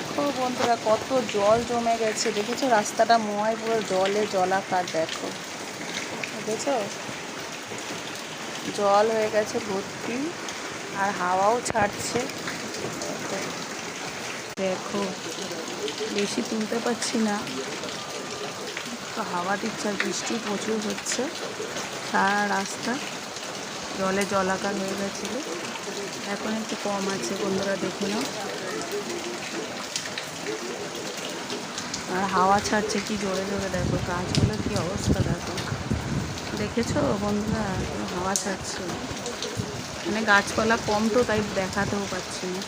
দেখো বন্ধুরা কত জল জমে গেছে, দেখেছো রাস্তাটা ময় পুরো জলে জলাকার। দেখো দেখেছো জল হয়ে গেছে ভর্তি, আর হাওয়াও ছাড়ছে। দেখো বেশি তুলতে পারছি না, তো হাওয়া দিচ্ছে আর বৃষ্টি প্রচুর হচ্ছে। সারা রাস্তা জলে জলাকার হয়ে গেছিলো, এখন একটু কম আছে বন্ধুরা, দেখে নাও। আর হাওয়া ছাড়ছে কি জোরে জোরে, দেখো গাছগুলোর কি অবস্থা দেখো। দেখেছো বন্ধুরা হাওয়া ছাড়ছে, মানে গাছপালা কম তো তাই দেখাতেও পাচ্ছি না।